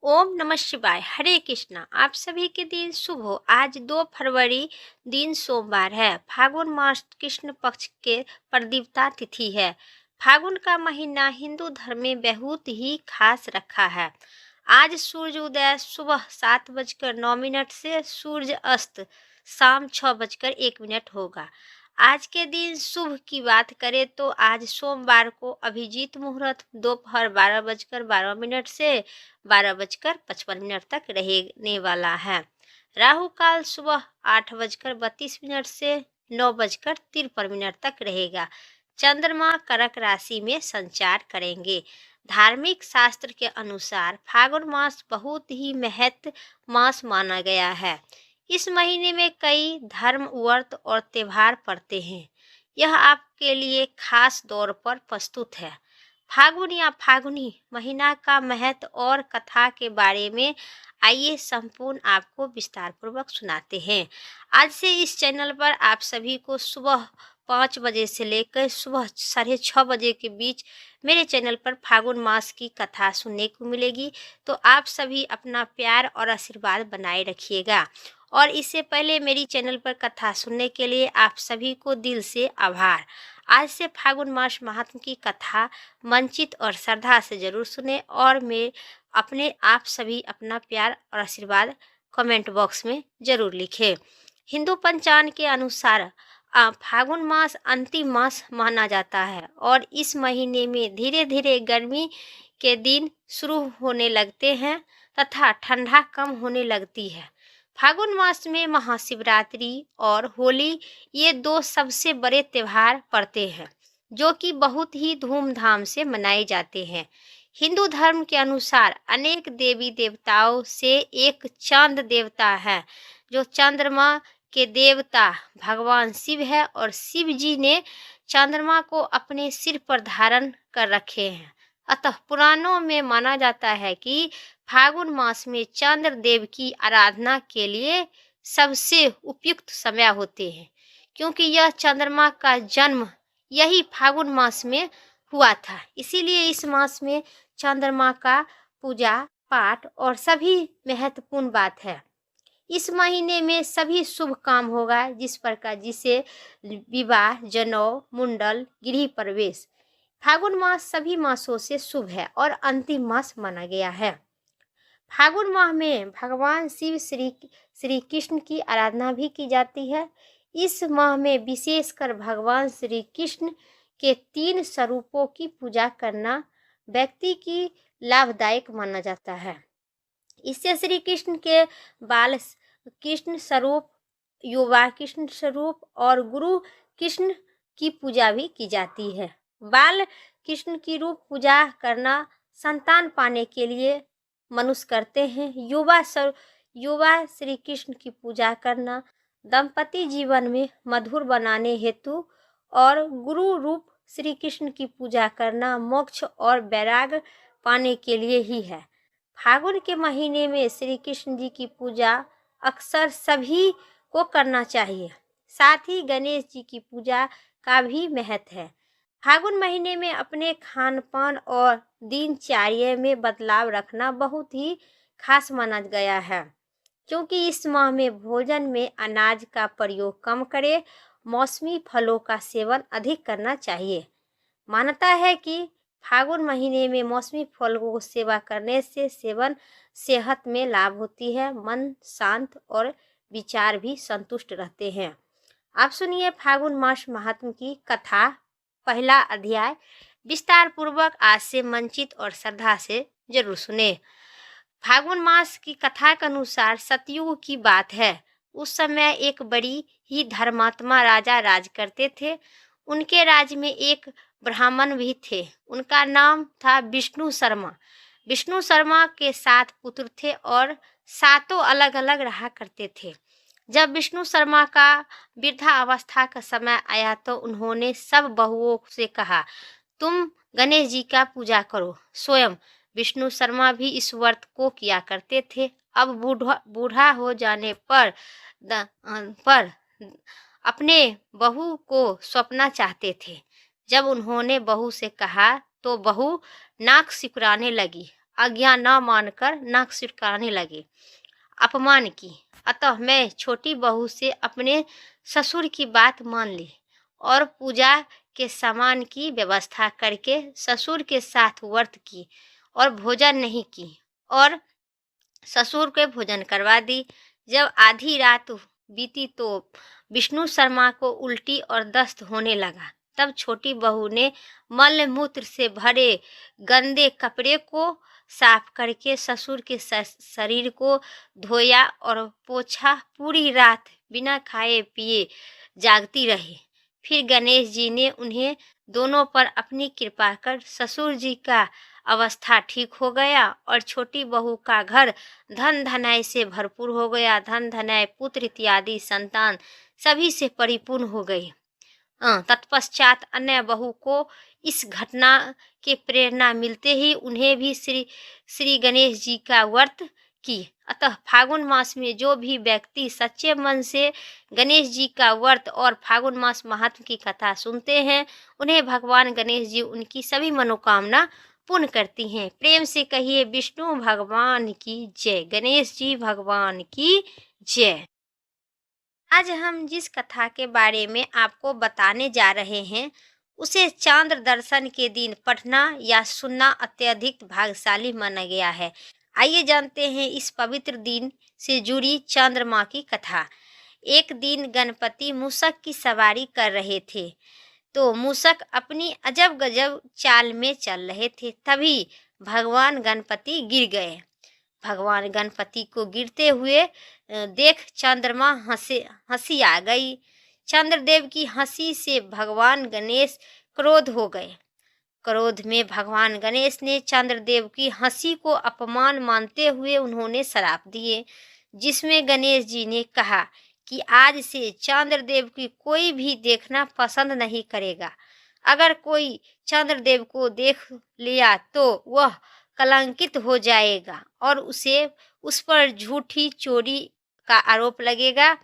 ओम नमः शिवाय। हरे कृष्णा। आप सभी के दिन शुभ हो। आज 2 फरवरी दिन सोमवार है। फागुन मास कृष्ण पक्ष के प्रदीप्ता तिथि है। फागुन का महीना हिंदू धर्म में बहुत ही खास रखा है। आज सूर्य उदय सुबह 7:09 से सूर्य अस्त शाम 6:01 होगा। आज के दिन शुभ की बात करें तो आज सोमवार को अभिजीत मुहूर्त दोपहर 12:12 से 12:55 तक रहने वाला है। राहु काल सुबह 8:32 से 9:53 तक रहेगा। चंद्रमा कर्क राशि में संचार करेंगे। धार्मिक शास्त्र के अनुसार फागुन मास बहुत ही महत्व मास माना गया है। इस महीने में कई धर्म व्रत और त्योहार पड़ते हैं। यह आपके लिए खास तौर पर प्रस्तुत है। फागुन या फागुनी महीना का महत्व और कथा के बारे में आइए संपूर्ण आपको विस्तार पूर्वक सुनाते हैं। आज से इस चैनल पर आप सभी को सुबह 5 बजे से लेकर सुबह 6:30 के बीच मेरे चैनल पर फागुन मास की कथा सुनने को मिलेगी। तो आप सभी अपना प्यार और आशीर्वाद बनाए रखिएगा। और इससे पहले मेरी चैनल पर कथा सुनने के लिए आप सभी को दिल से आभार। आज से फागुन मास महात्म की कथा मंचित और श्रद्धा से जरूर सुने और मैं अपने आप सभी अपना प्यार और आशीर्वाद कमेंट बॉक्स में जरूर लिखें। हिंदू पंचांग के अनुसार फागुन मास अंतिम मास माना जाता है और इस महीने में धीरे धीरे गर्मी के दिन शुरू होने लगते हैं तथा ठंडा कम होने लगती है। फागुन मास में महाशिवरात्रि और होली ये 2 सबसे बड़े त्योहार पड़ते हैं जो कि बहुत ही धूमधाम से मनाए जाते हैं। हिंदू धर्म के अनुसार अनेक देवी देवताओं से एक चांद देवता है जो चंद्रमा के देवता भगवान शिव है और शिव जी ने चंद्रमा को अपने सिर पर धारण कर रखे हैं। अतः पुराणों में माना जाता है कि फागुन मास में चंद्र देव की आराधना के लिए सबसे उपयुक्त समय होते हैं क्योंकि यह चंद्रमा का जन्म यही फागुन मास में हुआ था। इसीलिए इस मास में चंद्रमा का पूजा पाठ और सभी महत्वपूर्ण बात है। इस महीने में सभी शुभ काम होगा जिस प्रकार जिसे विवाह जनेऊ मुंडन गृह प्रवेश। फागुन मास सभी मासों से शुभ है और अंतिम मास माना गया है। फागुन माह में भगवान शिव श्री कृष्ण की आराधना भी की जाती है। इस माह में विशेषकर भगवान श्री कृष्ण के 3 स्वरूपों की पूजा करना व्यक्ति की लाभदायक माना जाता है। इससे श्री कृष्ण के बाल कृष्ण स्वरूप युवा कृष्ण स्वरूप और गुरु कृष्ण की पूजा भी की जाती है। बाल कृष्ण की रूप पूजा करना संतान पाने के लिए मनुष्य करते हैं। युवा श्री कृष्ण की पूजा करना दंपति जीवन में मधुर बनाने हेतु और गुरु रूप श्री कृष्ण की पूजा करना मोक्ष और वैराग्य पाने के लिए ही है। फागुन के महीने में श्री कृष्ण जी की पूजा अक्सर सभी को करना चाहिए। साथ ही गणेश जी की पूजा का भी महत्व है। फागुन महीने में अपने खान पान और दिनचर्या में बदलाव रखना बहुत ही खास माना गया है क्योंकि इस माह में भोजन में अनाज का प्रयोग कम करें। मौसमी फलों का सेवन अधिक करना चाहिए। मान्यता है कि फागुन महीने में मौसमी फलों को सेवा करने से सेहत में लाभ होती है। मन शांत और विचार भी संतुष्ट रहते हैं। आप सुनिए फागुन मास महात्म की कथा। पहला अध्याय विस्तार पूर्वक आज से मंचित और श्रद्धा से जरूर सुने। फागुन मास की कथा के अनुसार सतयुग की बात है। उस समय एक बड़ी ही धर्मात्मा राजा राज करते थे। उनके राज्य में एक ब्राह्मण भी थे। उनका नाम था विष्णु शर्मा। विष्णु शर्मा के 7 पुत्र थे और 7 अलग अलग रहा करते थे। जब विष्णु शर्मा का वृद्धावस्था का समय आया तो उन्होंने सब बहुओं से कहा, तुम गणेश जी का पूजा करो। स्वयं विष्णु शर्मा भी इस व्रत को किया करते थे। अब बूढ़ा हो जाने पर अपने बहू को सौंपना चाहते थे। जब उन्होंने बहू से कहा तो बहू नाक सिकुड़ाने लगी। आज्ञा न मानकर नाक सिटकाने लगे, अपमान की। अतः मैं छोटी बहू से अपने ससुर की बात मान ली और पूजा के सामान की व्यवस्था करके ससुर के साथ व्रत की और भोजन नहीं की और ससुर के भोजन करवा दी। जब आधी रात बीती तो विष्णु शर्मा को उल्टी और दस्त होने लगा। तब छोटी बहू ने मल मूत्र से भरे गंदे कपड़े को साफ करके ससुर के शरीर को धोया और पोछा। पूरी रात बिना खाए पिए जागती रही। फिर गणेश जी ने उन्हें दोनों पर अपनी कृपा कर ससुर जी का अवस्था ठीक हो गया और छोटी बहू का घर धन धनाय से भरपूर हो गया। धन धनाय पुत्र इत्यादि संतान सभी से परिपूर्ण हो गई। तत्पश्चात अन्य बहू को इस घटना के प्रेरणा मिलते ही उन्हें भी श्री गणेश जी का व्रत की। अतः फागुन मास में जो भी व्यक्ति सच्चे मन से गणेश जी का व्रत और फागुन मास महात्म की कथा सुनते हैं, उन्हें भगवान गणेश जी उनकी सभी मनोकामना पूर्ण करती हैं। प्रेम से कहिए विष्णु भगवान की जय, गणेश जी भगवान की जय। आज हम जिस कथा के बारे में आपको बताने जा रहे हैं उसे चांद्र दर्शन के दिन पढ़ना या सुनना अत्यधिक भाग्यशाली माना गया है। आइए जानते हैं इस पवित्र दिन से जुड़ी चंद्रमा की कथा। एक दिन गणपति मूषक की सवारी कर रहे थे तो मूषक अपनी अजब गजब चाल में चल रहे थे। तभी भगवान गणपति गिर गए। भगवान गणपति को गिरते हुए देख चंद्रमा हंसी आ गई। चंद्रदेव की हंसी से भगवान गणेश क्रोध हो गए। क्रोध में भगवान गणेश ने चंद्रदेव की हंसी को अपमान मानते हुए उन्होंने श्राप दिए, जिसमें गणेश जी ने कहा कि आज से चंद्रदेव की कोई भी देखना पसंद नहीं करेगा। अगर कोई चंद्रदेव को देख लिया तो वह कलंकित हो जाएगा और उस पर झूठी चोरी का आरोप लगेगा।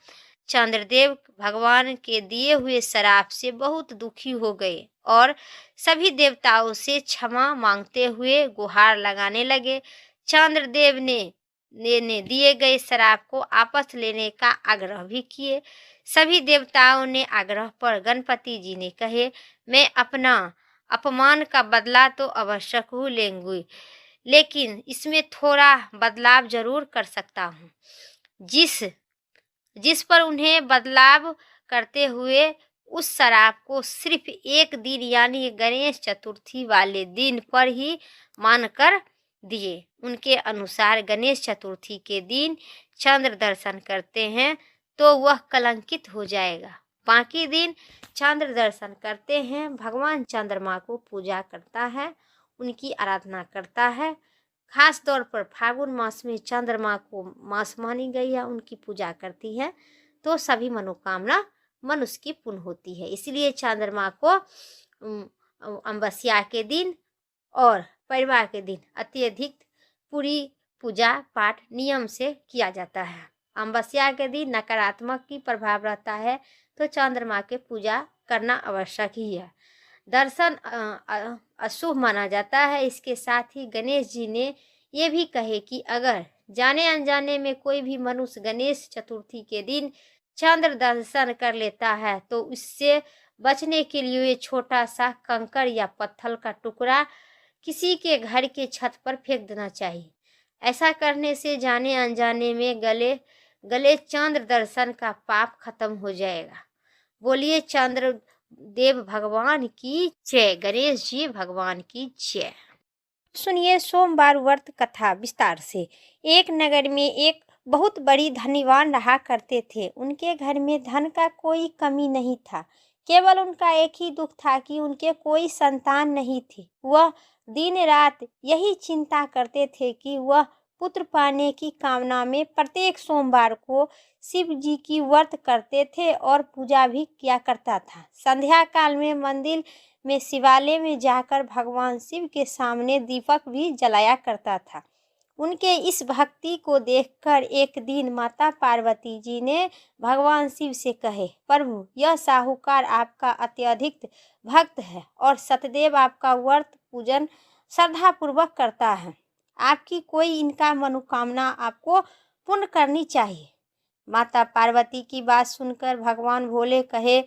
चंद्रदेव भगवान के दिए हुए श्राप से बहुत दुखी हो गए और सभी देवताओं से क्षमा मांगते हुए गुहार लगाने लगे। चंद्रदेव ने दिए गए श्राप को वापस लेने का आग्रह भी किए। सभी देवताओं ने आग्रह पर गणपति जी ने कहे, मैं अपना अपमान का बदला तो अवश्य लेंगी, लेकिन इसमें थोड़ा बदलाव जरूर कर सकता हूँ। जिस पर उन्हें बदलाव करते हुए उस श्राप को सिर्फ एक दिन यानी गणेश चतुर्थी वाले दिन पर ही मानकर दिए। उनके अनुसार गणेश चतुर्थी के दिन चंद्र दर्शन करते हैं तो वह कलंकित हो जाएगा। बाकी दिन चंद्र दर्शन करते हैं, भगवान चंद्रमा को पूजा करता है, उनकी आराधना करता है। खास तौर पर फागुन मास में चंद्रमा को मास मानी गई है, उनकी पूजा करती है तो सभी मनोकामना मनुष्य की पूर्ण होती है। इसलिए चंद्रमा को अमावस्या के दिन और परिवार के दिन अत्यधिक पूरी पूजा पाठ नियम से किया जाता है। अमावस्या के दिन नकारात्मक की प्रभाव रहता है तो चंद्रमा के पूजा करना आवश्यक ही है। दर्शन अशुभ माना जाता है। इसके साथ ही गणेश जी ने ये भी कहे कि अगर जाने अनजाने में कोई भी मनुष्य गणेश चतुर्थी के दिन चंद्र दर्शन कर लेता है तो इससे बचने के लिए छोटा सा कंकड़ या पत्थर का टुकड़ा किसी के घर के छत पर फेंक देना चाहिए। ऐसा करने से जाने अनजाने में गले चंद्र दर्शन का पाप खत्म हो जाएगा। बोलिए चंद्र देव भगवान की जय, गणेश जी भगवान की जय। सुनिए सोमवार व्रत कथा विस्तार से। एक नगर में एक बहुत बड़ी धनवान रहा करते थे। उनके घर में धन का कोई कमी नहीं था, केवल उनका एक ही दुख था कि उनके कोई संतान नहीं थी। वह दिन रात यही चिंता करते थे कि वह पुत्र पाने की कामना में प्रत्येक सोमवार को शिव जी की व्रत करते थे और पूजा भी किया करता था। संध्या काल में मंदिर में शिवालय में जाकर भगवान शिव के सामने दीपक भी जलाया करता था। उनके इस भक्ति को देखकर एक दिन माता पार्वती जी ने भगवान शिव से कहे, प्रभु यह साहूकार आपका अत्यधिक भक्त है और सतदेव आपका व्रत पूजन श्रद्धापूर्वक करता है। आपकी कोई इनका मनोकामना आपको पूर्ण करनी चाहिए। माता पार्वती की बात सुनकर भगवान भोले कहे,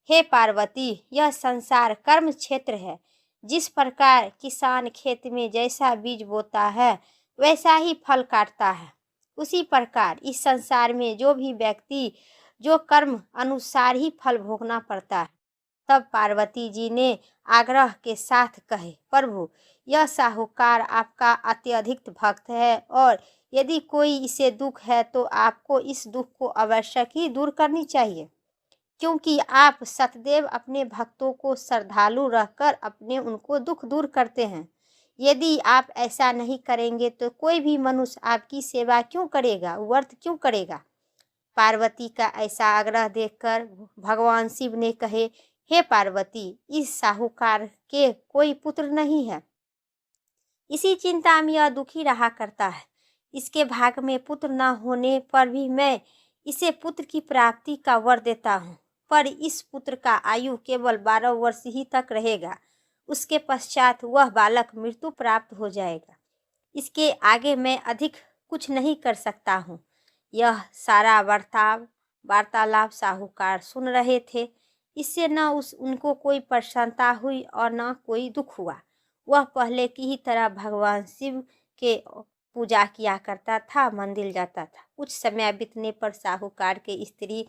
हे पार्वती, यह संसार कर्म क्षेत्र है। जिस प्रकार किसान खेत में जैसा बीज बोता है वैसा ही फल काटता है, उसी प्रकार इस संसार में जो भी व्यक्ति जो कर्म अनुसार ही फल भोगना पड़ता है। तब पार्वती जी ने आग्रह के साथ कहे, प्रभु, यह साहूकार आपका अत्यधिक भक्त है और यदि कोई इसे दुख है तो आपको इस दुख को आवश्यक ही दूर करनी चाहिए, क्योंकि आप सतदैव अपने भक्तों को श्रद्धालु रहकर अपने उनको दुख दूर करते हैं। यदि आप ऐसा नहीं करेंगे तो कोई भी मनुष्य आपकी सेवा क्यों करेगा, व्रत क्यों करेगा। पार्वती का ऐसा आग्रह देखकर भगवान शिव ने कहे, हे पार्वती, इस साहूकार के कोई पुत्र नहीं है। इसी चिंता में यह दुखी रहा करता है। इसके भाग में पुत्र न होने पर भी मैं इसे पुत्र की प्राप्ति का वर देता हूँ, पर इस पुत्र का आयु केवल 12 वर्ष ही तक रहेगा। उसके पश्चात वह बालक मृत्यु प्राप्त हो जाएगा। इसके आगे मैं अधिक कुछ नहीं कर सकता हूँ। यह सारा वार्तालाप साहूकार सुन रहे थे। इससे न उनको कोई प्रसन्नता हुई और न कोई दुख हुआ। वह पहले की ही तरह भगवान शिव के पूजा किया करता था, मंदिर जाता था। कुछ समय बीतने पर साहूकार के स्त्री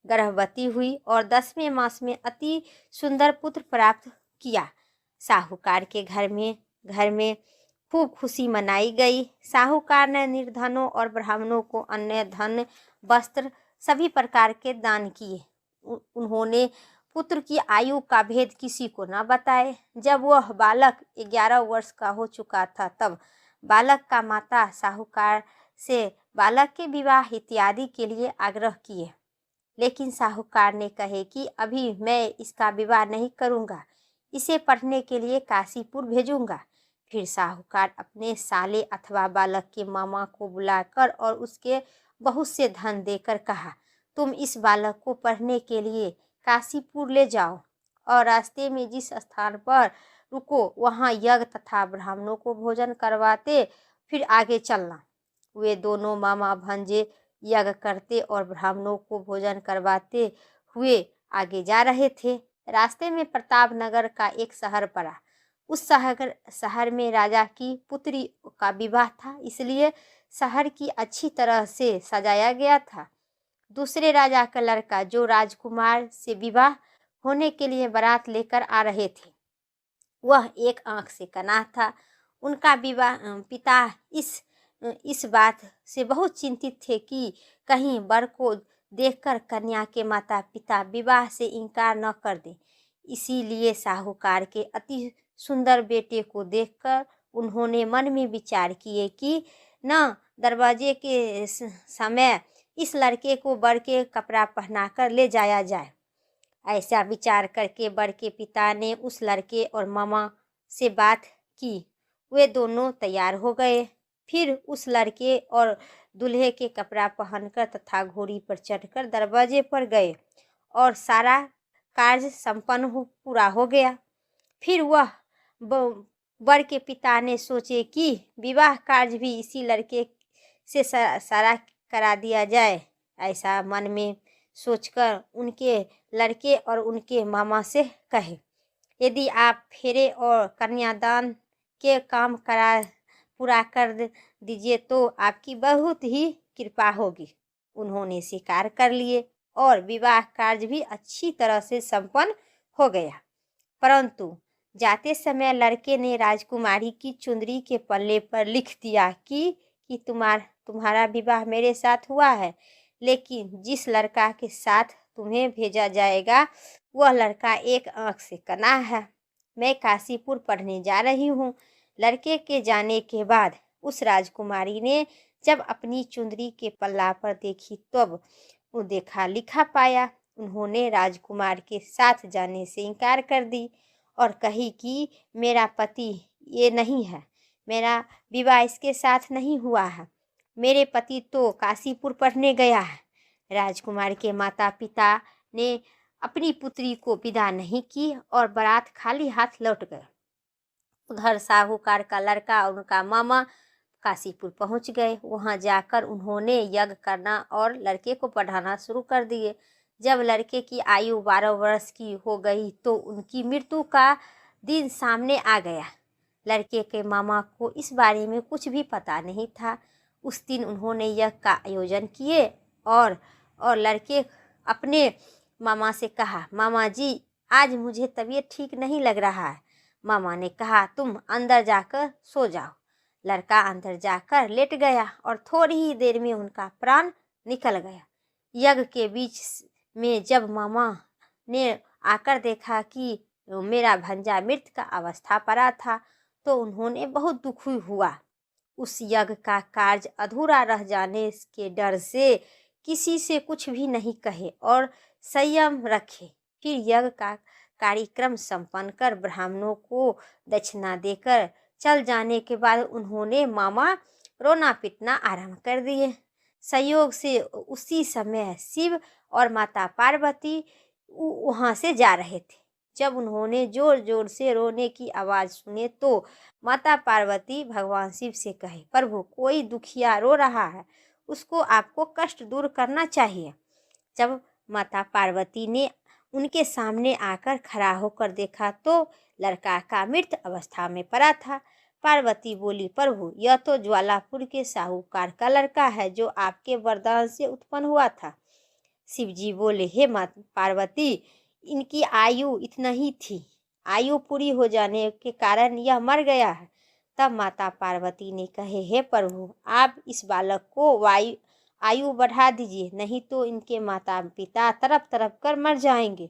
गर्भवती हुई और 10वें मास में अति सुंदर पुत्र प्राप्त किया। साहूकार के घर में खूब खुशी मनाई गई। साहूकार ने निर्धनों और ब्राह्मणों को अन्न, धन, वस्त्र सभी प्रकार के दान किए। उन्होंने पुत्र की आयु का भेद किसी को न बताए। जब वह बालक 11 वर्ष का हो चुका था तब बालक का माता साहूकार से बालक के विवाह इत्यादि के लिए आग्रह किए, लेकिन साहूकार ने कहे कि अभी मैं इसका विवाह नहीं करूँगा, इसे पढ़ने के लिए काशीपुर भेजूँगा। फिर साहूकार अपने साले अथवा बालक के मामा को बुलाकर और उसके बहुत से धन देकर कहा, तुम इस बालक को पढ़ने के लिए काशीपुर ले जाओ और रास्ते में जिस स्थान पर रुको वहाँ यज्ञ तथा ब्राह्मणों को भोजन करवाते फिर आगे चलना। वे दोनों मामा भंजे यज्ञ करते और ब्राह्मणों को भोजन करवाते हुए आगे जा रहे थे। रास्ते में प्रतापनगर का एक शहर पड़ा। उस शहर में राजा की पुत्री का विवाह था, इसलिए शहर की अच्छी तरह से सजाया गया था। दूसरे राजा का लड़का जो राजकुमार से विवाह होने के लिए बारात लेकर आ रहे थे, वह एक आंख से कनाह था। उनका पिता इस बात से बहुत चिंतित थे कि कहीं वर को देखकर कन्या के माता पिता विवाह से इनकार न कर दें। इसीलिए साहूकार के अति सुंदर बेटे को देखकर उन्होंने मन में विचार किए कि न दरवाजे के समय इस लड़के को वर के कपड़ा पहनाकर ले जाया जाए। ऐसा विचार करके वर के पिता ने उस लड़के और मामा से बात की। वे दोनों तैयार हो गए। फिर उस लड़के और दूल्हे के कपड़ा पहनकर तथा घोड़ी पर चढ़कर दरवाजे पर गए और सारा कार्य संपन्न पूरा हो गया। फिर वह वर के पिता ने सोचे कि विवाह कार्य भी इसी लड़के से सारा करा दिया जाए। ऐसा मन में सोचकर उनके लड़के और उनके मामा से कहे, यदि आप फेरे और कन्यादान के काम पूरा कर दीजिए तो आपकी बहुत ही कृपा होगी। उन्होंने स्वीकार कर लिए और विवाह कार्य भी अच्छी तरह से संपन्न हो गया। परंतु जाते समय लड़के ने राजकुमारी की चुंदरी के पल्ले पर लिख दिया कि तुम्हारा विवाह मेरे साथ हुआ है, लेकिन जिस लड़का के साथ तुम्हें भेजा जाएगा वह लड़का एक आंख से कना है। मैं काशीपुर पढ़ने जा रही हूँ। लड़के के जाने के बाद उस राजकुमारी ने जब अपनी चुंदरी के पल्ला पर देखी तब वो देखा लिखा पाया। उन्होंने राजकुमार के साथ जाने से इनकार कर दी और कही कि मेरा पति ये नहीं है, मेरा विवाह इसके साथ नहीं हुआ है, मेरे पति तो काशीपुर पढ़ने गया है। राजकुमार के माता पिता ने अपनी पुत्री को विदा नहीं की और बारात खाली हाथ लौट गए। उधर साहूकार का लड़का और उनका मामा काशीपुर पहुंच गए। वहां जाकर उन्होंने यज्ञ करना और लड़के को पढ़ाना शुरू कर दिए। जब लड़के की आयु 12 वर्ष की हो गई तो उनकी मृत्यु का दिन सामने आ गया। लड़के के मामा को इस बारे में कुछ भी पता नहीं था। उस दिन उन्होंने यज्ञ का आयोजन किए और लड़के अपने मामा से कहा, मामा जी आज मुझे तबीयत ठीक नहीं लग रहा है। मामा ने कहा, तुम अंदर जाकर सो जाओ। लड़का अंदर जाकर लेट गया और थोड़ी ही देर में उनका प्राण निकल गया। यज्ञ के बीच में जब मामा ने आकर देखा कि मेरा भंजा मृत का अवस्था पड़ा था तो उन्होंने बहुत दुखी हुआ। उस यज्ञ का कार्य अधूरा रह जाने के डर से किसी से कुछ भी नहीं कहे और संयम रखे। फिर यज्ञ का कार्यक्रम संपन्न कर ब्राह्मणों को दक्षिणा देकर चल जाने के बाद उन्होंने मामा रोना पीटना आरंभ कर दिए। संयोग से उसी समय शिव और माता पार्वती वहां से जा रहे थे। जब उन्होंने जोर जोर से रोने की आवाज़ सुने तो माता पार्वती भगवान शिव से कहे, प्रभु कोई दुखिया रो रहा है, उसको आपको कष्ट दूर करना चाहिए। जब माता पार्वती ने उनके सामने आकर खड़ा होकर देखा तो लड़का का मृत अवस्था में पड़ा था। पार्वती बोली, प्रभु यह तो ज्वालापुर के साहूकार का लड़का है जो आपके वरदान से उत्पन्न हुआ था। शिव जी बोले, हे माता पार्वती, इनकी आयु इतना ही थी, आयु पूरी हो जाने के कारण यह मर गया है। तब माता पार्वती ने कहे, हे प्रभु आप इस बालक को आयु बढ़ा दीजिए, नहीं तो इनके माता पिता तड़प तड़प कर मर जाएंगे।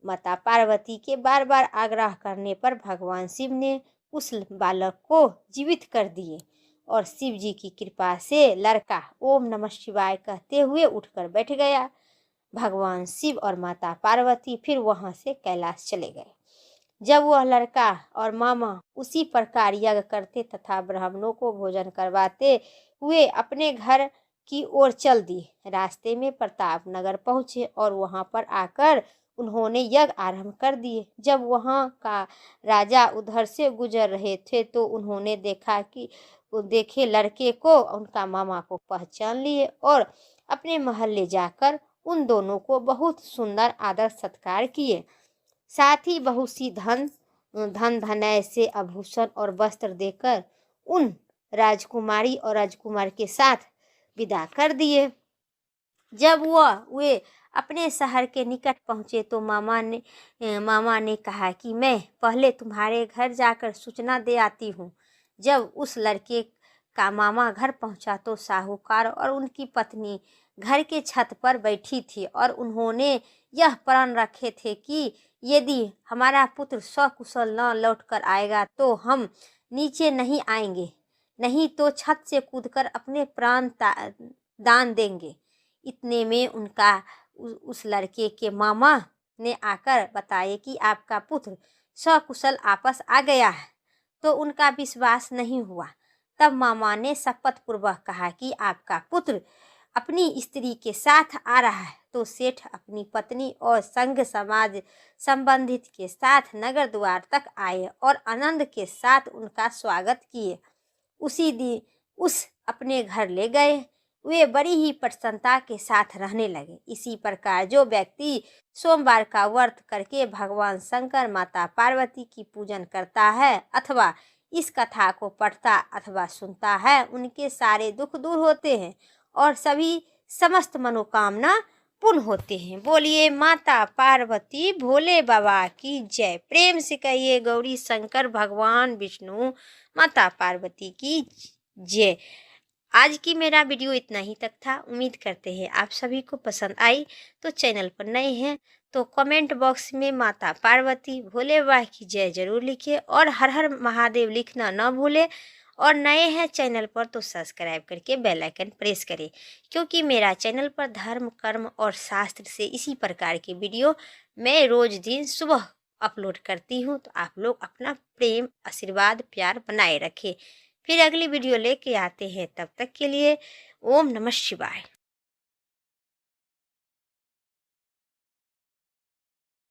माता पार्वती के बार बार आग्रह करने पर भगवान शिव ने उस बालक को जीवित कर दिए और शिव जी की कृपा से लड़का ओम नमः शिवाय कहते हुए उठकर बैठ गया। भगवान शिव और माता पार्वती फिर वहां से कैलाश चले गए। जब वह लड़का और मामा उसी प्रकार यज्ञ करते तथा ब्राह्मणों को भोजन करवाते हुए अपने घर की ओर चल दिए। रास्ते में प्रताप नगर पहुँचे और वहां पर आकर उन्होंने यज्ञ आरंभ कर दिए। जब वहां का राजा उधर से गुजर रहे थे तो उन्होंने देखे लड़के को, उनका मामा को पहचान लिए और अपने महल ले जाकर उन दोनों को बहुत सुंदर आदर सत्कार किए। साथ ही बहुत सी धन धनय से आभूषण और वस्त्र देकर उन राजकुमारी और राजकुमार के साथ विदा कर दिए। जब वे अपने शहर के निकट पहुँचे तो मामा ने कहा कि मैं पहले तुम्हारे घर जाकर सूचना दे आती हूँ। जब उस लड़के का मामा घर पहुँचा तो साहूकार और उनकी पत्नी घर के छत पर बैठी थी और उन्होंने यह प्रण रखे थे कि यदि हमारा पुत्र सकुशल न लौट कर आएगा तो हम नीचे नहीं आएंगे, नहीं तो छत से कूदकर अपने प्राण दान देंगे। इतने में उस लड़के के मामा ने आकर बताया कि आपका पुत्र सकुशल वापस आ गया है, तो उनका विश्वास नहीं हुआ। तब मामा ने शपथ पूर्वक कहा कि आपका पुत्र अपनी स्त्री के साथ आ रहा है। तो सेठ अपनी पत्नी और संघ समाज संबंधित के साथ नगर द्वार तक आए और आनंद के साथ उनका स्वागत किए। उसी दिन उस अपने घर ले गए। वे बड़ी ही प्रसन्नता के साथ रहने लगे। इसी प्रकार जो व्यक्ति सोमवार का व्रत करके भगवान शंकर माता पार्वती की पूजन करता है अथवा इस कथा को पढ़ता अथवा सुनता है, उनके सारे दुख दूर होते हैं और सभी समस्त मनोकामना पूर्ण होते हैं। बोलिए माता पार्वती भोले बाबा की जय। प्रेम से कहिए गौरी शंकर भगवान विष्णु माता पार्वती की जय। आज की मेरा वीडियो इतना ही तक था। उम्मीद करते हैं आप सभी को पसंद आई। तो चैनल पर नए हैं तो कमेंट बॉक्स में माता पार्वती भोले बाबा की जय जरूर लिखिए और हर हर महादेव लिखना न भूले। और नए हैं चैनल पर तो सब्सक्राइब करके बेल आइकन प्रेस करें, क्योंकि मेरा चैनल पर धर्म कर्म और शास्त्र से इसी प्रकार के वीडियो मैं रोज दिन सुबह अपलोड करती हूँ। तो आप लोग अपना प्रेम आशीर्वाद प्यार बनाए रखें। फिर अगली वीडियो लेके आते हैं, तब तक के लिए ओम नमः शिवाय।